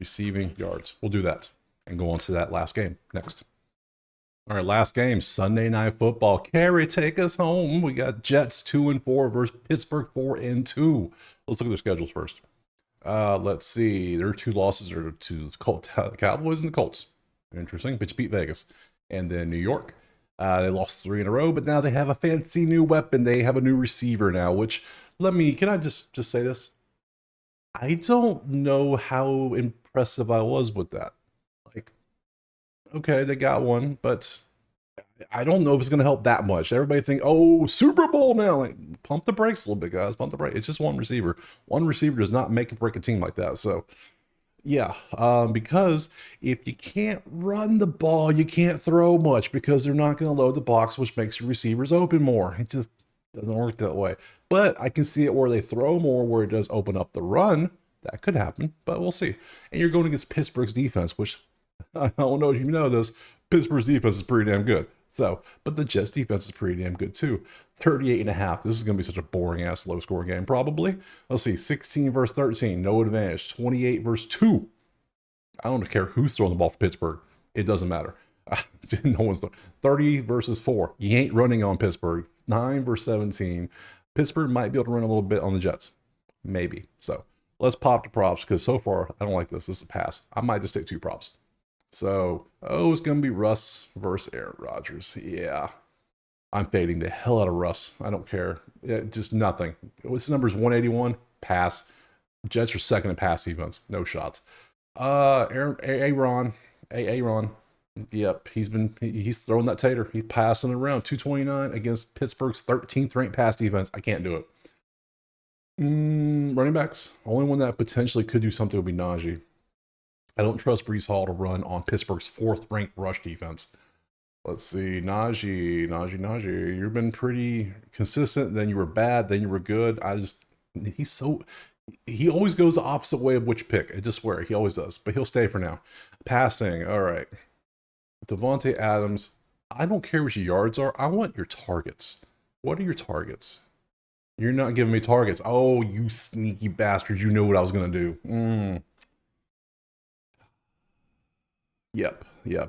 receiving yards. We'll do that and go on to that last game next. All right, last game, Sunday Night Football. Carrie, take us home. We got Jets 2-4 versus Pittsburgh 4-2. Let's look at their schedules first. Let's see. Their 2 losses are to the Cowboys and the Colts. Interesting, but you beat Vegas. And then New York. They lost 3 in a row, but now they have a fancy new weapon. They have a new receiver now, which, can I just say this? I don't know how impressive I was with that. Like, okay, they got one, but I don't know if it's going to help that much. Everybody think, oh, Super Bowl now. Like, pump the brakes a little bit, guys. Pump the brakes. It's just one receiver. One receiver does not make or break a team like that. So, yeah, because if you can't run the ball, you can't throw much because they're not going to load the box, which makes your receivers open more. It just doesn't work that way. But I can see it where they throw more, where it does open up the run. That could happen, but we'll see. And you're going against Pittsburgh's defense, which I don't know if you know this. Pittsburgh's defense is pretty damn good. So, but the Jets defense is pretty damn good too. 38.5. This is going to be such a boring ass low score game, probably. Let's see. 16 versus 13. No advantage. 28 versus 2. I don't care who's throwing the ball for Pittsburgh. It doesn't matter. No one's throwing. 30 versus 4. You ain't running on Pittsburgh. 9 versus 17. Pittsburgh might be able to run a little bit on the Jets. Maybe. So let's pop the props because so far I don't like this. This is a pass. I might just take 2 props. So, it's going to be Russ versus Aaron Rodgers. Yeah. I'm fading the hell out of Russ. I don't care. Just nothing. This number is 181. Pass. Jets are second in pass defense. No shots. Aaron. Yep. He's throwing that tater. He's passing it around. 229 against Pittsburgh's 13th ranked pass defense. I can't do it. Running backs. Only one that potentially could do something would be Najee. I don't trust Breece Hall to run on Pittsburgh's 4th ranked rush defense. Let's see. Najee. You've been pretty consistent. Then you were bad. Then you were good. He always goes the opposite way of which pick. I just swear. He always does. But he'll stay for now. Passing. All right. Devontae Adams. I don't care what your yards are. I want your targets. What are your targets? You're not giving me targets. Oh, you sneaky bastard. You know what I was going to do. Yep.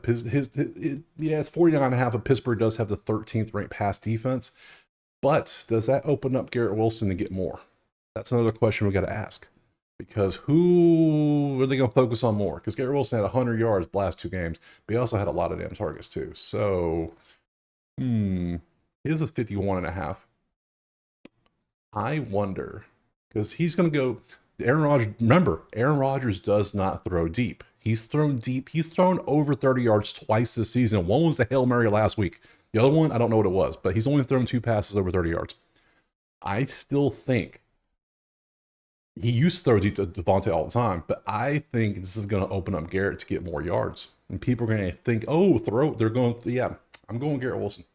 His it's 49.5, but Pittsburgh does have the 13th ranked pass defense. But does that open up Garrett Wilson to get more? That's another question we got to ask. Because who are they going to focus on more? Because Garrett Wilson had 100 yards the last 2 games, but he also had a lot of damn targets too. So, his is 51.5. I wonder, because he's going to go, Aaron Rodgers, remember, Aaron Rodgers does not throw deep. He's thrown deep. He's thrown over 30 yards twice this season. One was the Hail Mary last week. The other one, I don't know what it was, but he's only thrown 2 passes over 30 yards. I still think he used to throw deep to Devontae all the time, but I think this is going to open up Garrett to get more yards. And people are going to think, oh, they're going, yeah, I'm going Garrett Wilson.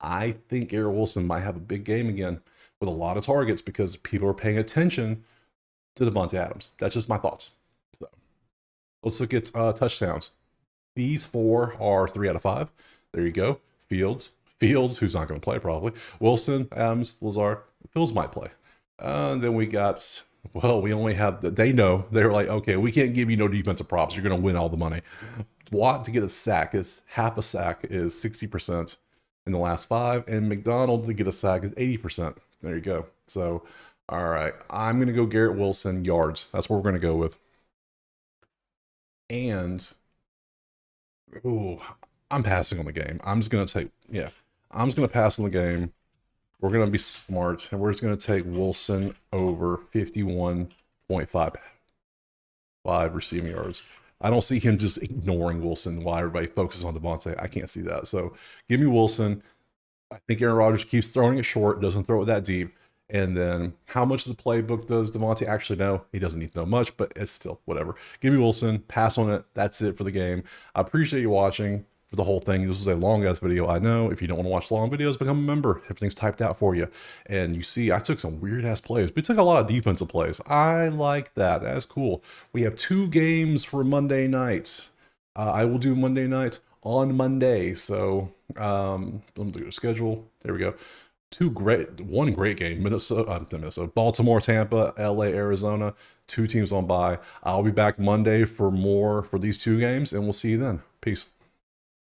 I think Garrett Wilson might have a big game again with a lot of targets because people are paying attention to Devontae Adams. That's just my thoughts. So Let's look at touchdowns. These 4 are 3 out of 5. There you go. Fields, who's not going to play probably. Wilson, Adams, Lazard. Fields might play. Then we got, well, we only have, they know. They're like, okay, we can't give you no defensive props. You're going to win all the money. Watt to get a sack is, half a sack is 60% in the last 5. And McDonald to get a sack is 80%. There you go. So, all right. I'm going to go Garrett Wilson yards. That's what we're going to go with. And, ooh, I'm passing on the game. I'm just going to take, I'm just going to pass on the game. We're going to be smart, and we're just going to take Wilson over 51.5 receiving yards. I don't see him just ignoring Wilson while everybody focuses on Devontae. I can't see that. So give me Wilson. I think Aaron Rodgers keeps throwing it short, doesn't throw it that deep. And then how much of the playbook does Devontae actually know? He doesn't need to know much, but it's still whatever. Give me Wilson. Pass on it. That's it for the game. I appreciate you watching for the whole thing. This was a long-ass video, I know. If you don't want to watch long videos, become a member. Everything's typed out for you. And you see, I took some weird-ass plays. We took a lot of defensive plays. I like that. That's cool. We have 2 games for Monday nights. I will do Monday nights on Monday. So, let me do a schedule. There we go. One great game. Minnesota, Baltimore, Tampa, LA, Arizona. 2 teams on bye. I'll be back Monday for more for these 2 games, and we'll see you then. Peace.